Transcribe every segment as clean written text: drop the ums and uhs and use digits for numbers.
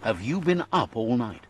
Have you been up all night?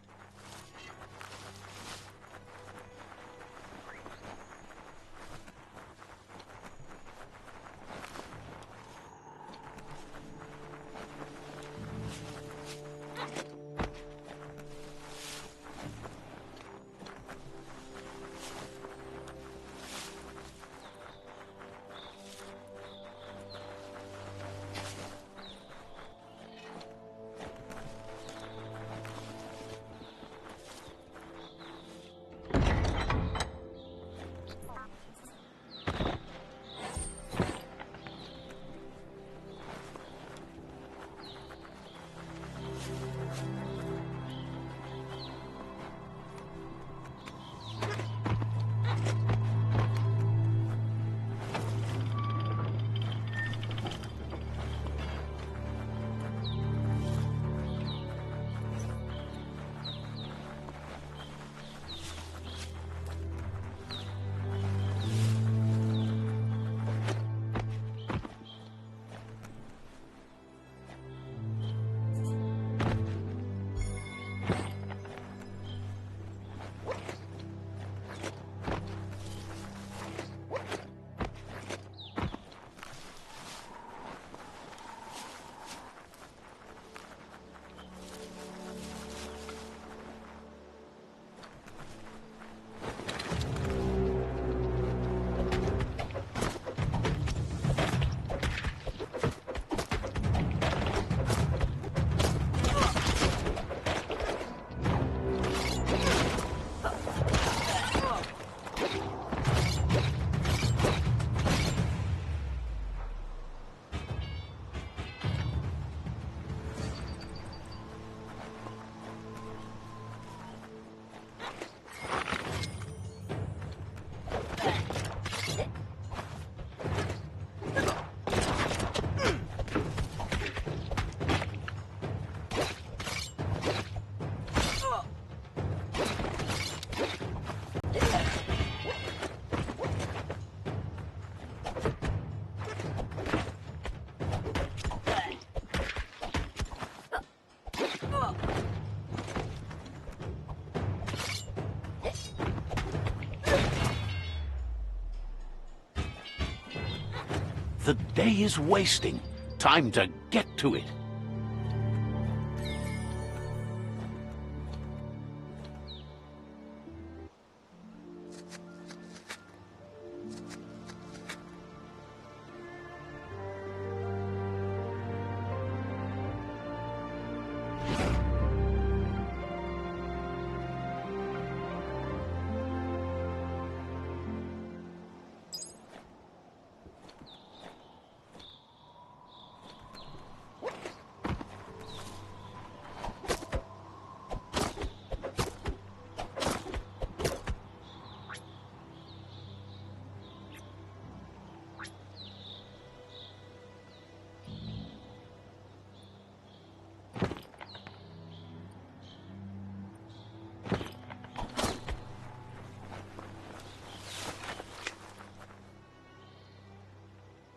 The day is wasting. Time to get to it.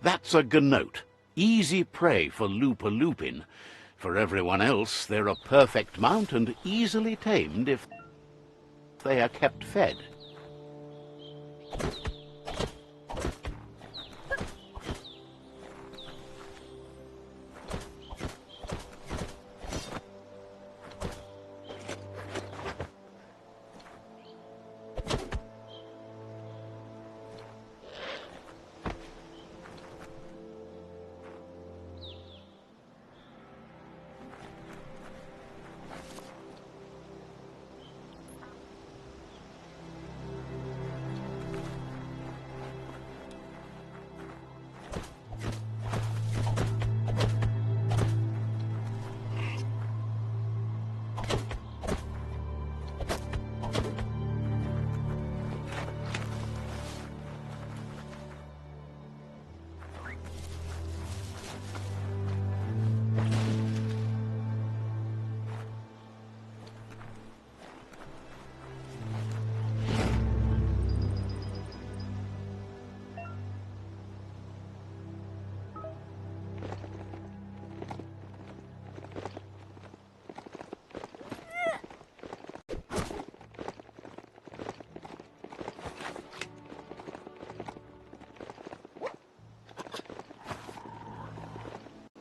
That's a gnote. Easy prey for Lupa-Lupin. For everyone else, they're a perfect mount and easily tamed if they are kept fed.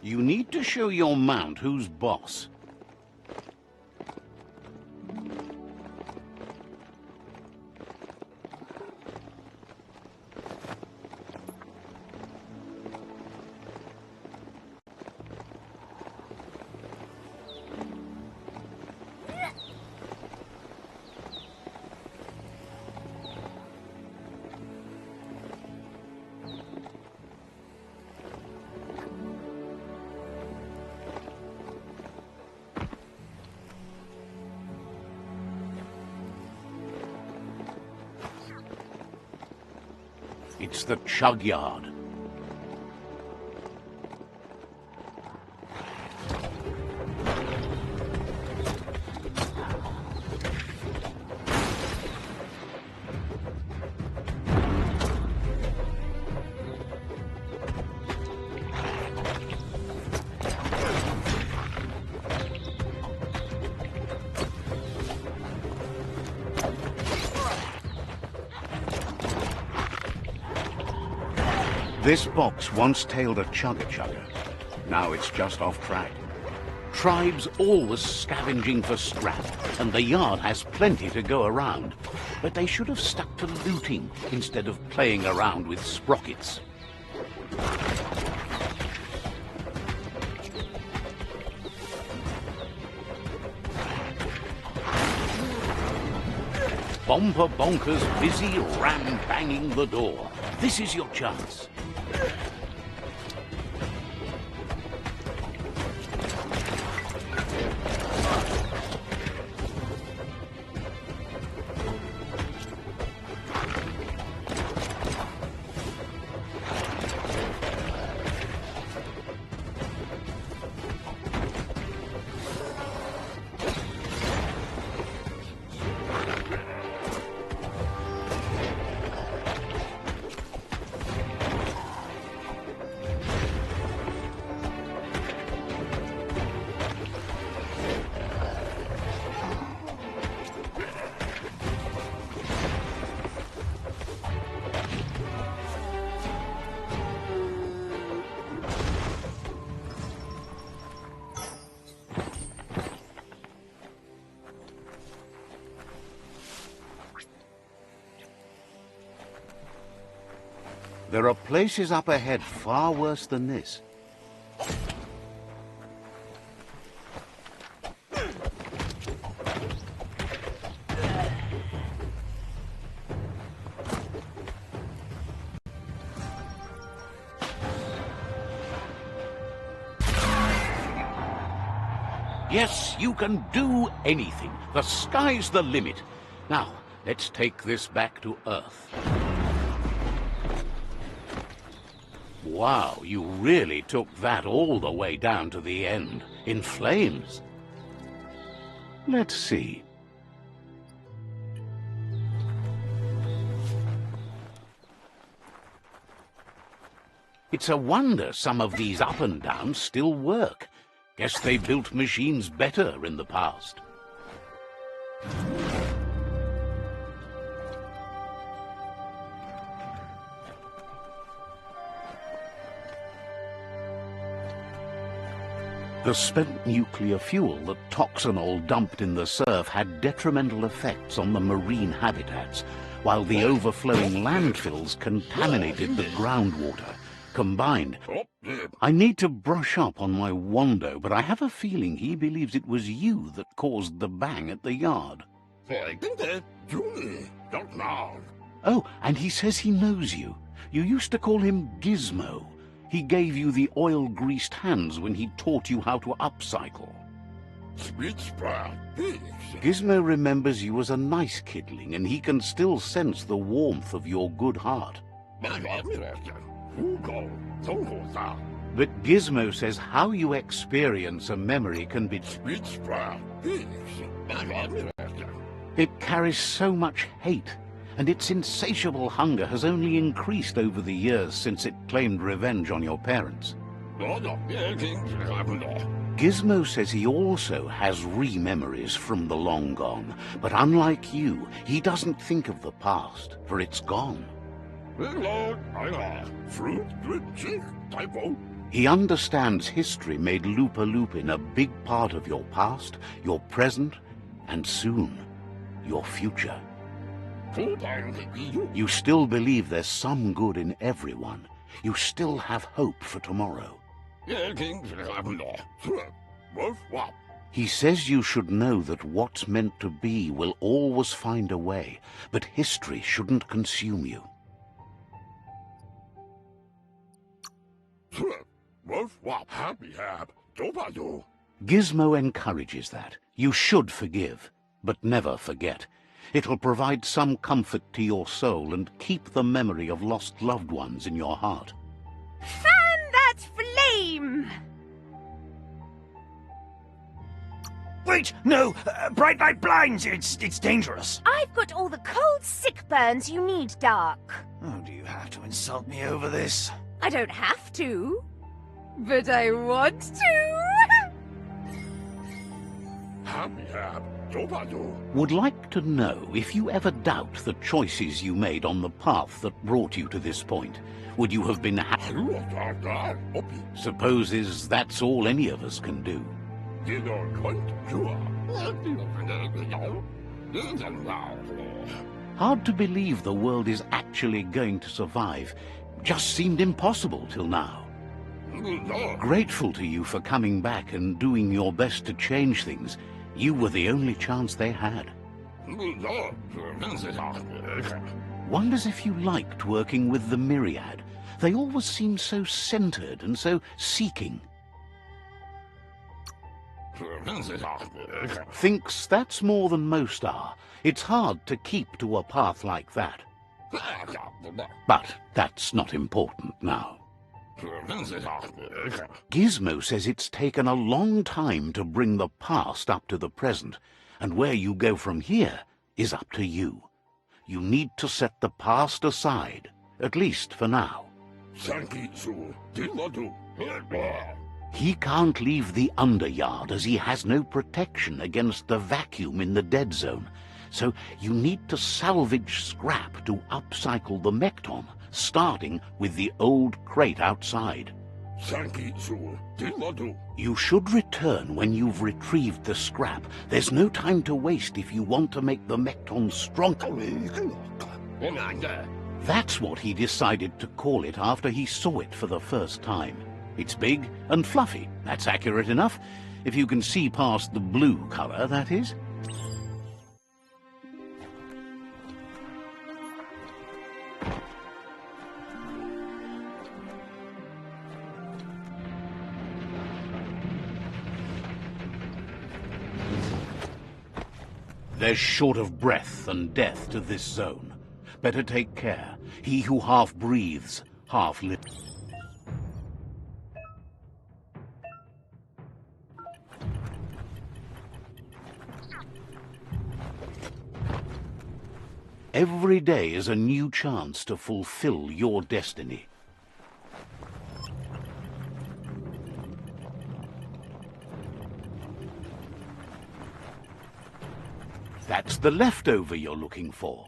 You need to show your mount who's boss. It's the chug yard. This box once tailed a chugger-chugger. Now it's just off track. Tribes always scavenging for scrap, and the yard has plenty to go around. But they should have stuck to looting instead of playing around with sprockets. Bomper Bonkers busy ram-banging the door. This is your chance. There are places up ahead far worse than this. Yes, you can do anything. The sky's the limit. Now, let's take this back to Earth. Wow, you really took that all the way down to the end, in flames. Let's see. It's a wonder some of these up and downs still work. Guess they built machines better in the past. The spent nuclear fuel that Toxanol dumped in the surf had detrimental effects on the marine habitats, while the overflowing landfills contaminated the groundwater. Combined, I need to brush up on my Wando, but I have a feeling he believes it was you that caused the bang at the yard. Oh, and he says he knows you. You used to call him Gizmo. He gave you the oil-greased hands when he taught you how to upcycle. Gizmo remembers you as a nice kidling, and he can still sense the warmth of your good heart. But Gizmo says how you experience a memory can be... It carries so much hate, and its insatiable hunger has only increased over the years since it claimed revenge on your parents. Gizmo says he also has re-memories from the long gone, but unlike you, he doesn't think of the past, for He understands history made Lupa-Lupin a big part of your past, your present, and soon, your future. You still believe there's some good in everyone. You still have hope for tomorrow. He says you should know that what's meant to be will always find a way, but history shouldn't consume you. Gizmo encourages that. You should forgive, but never forget. It'll provide some comfort to your soul and keep the memory of lost loved ones in your heart. Fan that flame! Wait, no! Bright light blinds! It's dangerous! I've got all the cold sick burns you need, Dark. Oh, do you have to insult me over this? I don't have to, but I want to. Would like to know if you ever doubt the choices you made on the path that brought you to this point. Would you have been happy? Supposes that's all any of us can do. Hard to believe the world is actually going to survive. Just seemed impossible till now. Grateful to you for coming back and doing your best to change things. You were the only chance they had. Wonders if you liked working with the Myriad. They always seem so centered and so seeking. Thinks that's more than most are. It's hard to keep to a path like that. But that's not important now. Gizmo says it's taken a long time to bring the past up to the present, and where you go from here is up to you. You need to set the past aside, at least for now. He can't leave the Underyard as he has no protection against the vacuum in the dead zone, so you need to salvage scrap to upcycle the Mekton, starting with the old crate outside. You should return when you've retrieved the scrap. There's no time to waste if you want to make the Mekton stronger. That's what he decided to call it after he saw it for the first time. It's big and fluffy. That's accurate enough, if you can see past the blue color, that is. There's short of breath and death to this zone. Better take care. He who half breathes, half lives. Every day is a new chance to fulfill your destiny. That's the leftover you're looking for.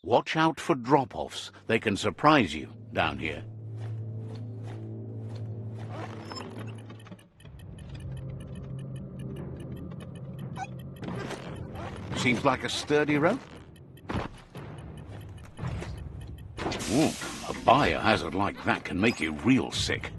Watch out for drop-offs. They can surprise you down here. Seems like a sturdy rope. Ooh, a biohazard like that can make you real sick.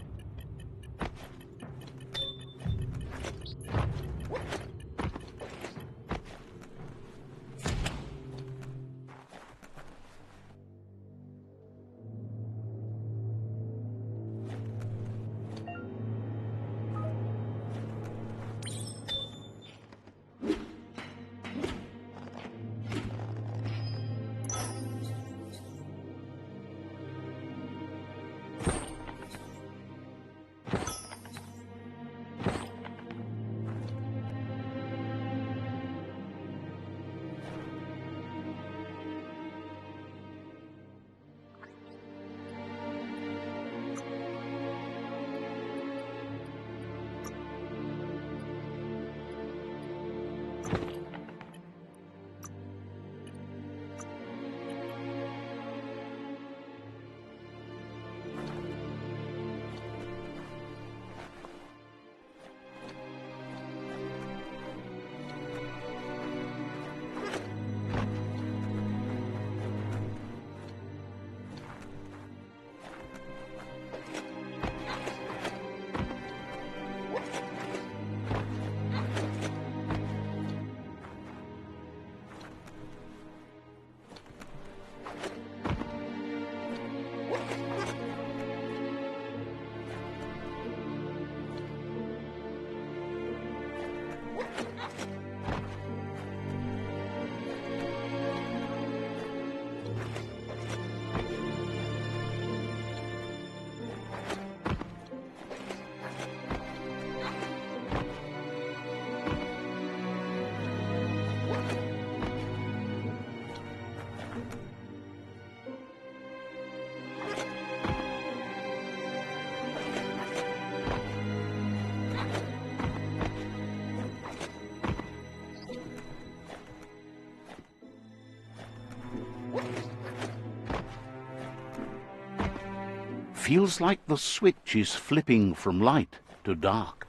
Feels like the switch is flipping from light to dark.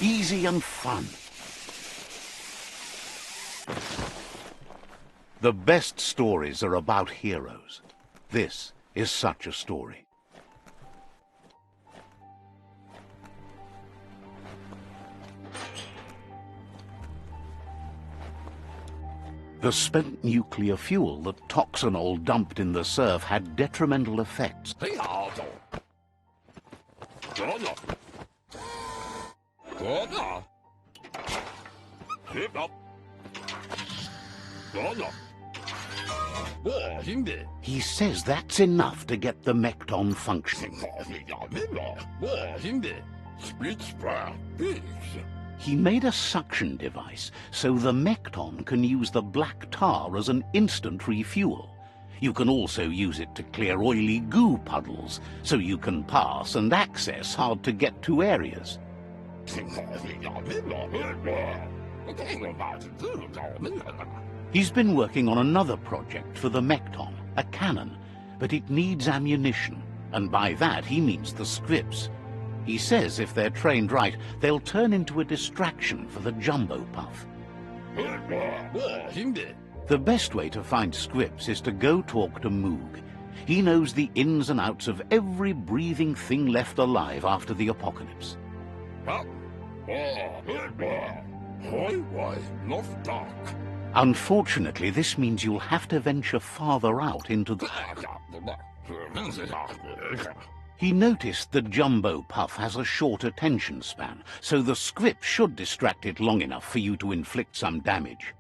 Easy and fun. The best stories are about heroes. This is such a story. The spent nuclear fuel that Toxanol dumped in the surf had detrimental effects. He says that's enough to get the Mekton functioning. He made a suction device so the Mekton can use the black tar as an instant refuel. You can also use it to clear oily goo puddles, so you can pass and access hard-to-get-to areas. He's been working on another project for the Mekton, a cannon, but it needs ammunition, and by that he means the scripts. He says if they're trained right, they'll turn into a distraction for the Jumbo Puff. The best way to find scripts is to go talk to Moog. He knows the ins and outs of every breathing thing left alive after the apocalypse. Unfortunately, this means you'll have to venture farther out into the... He noticed the Jumbo Puff has a short attention span, so the script should distract it long enough for you to inflict some damage.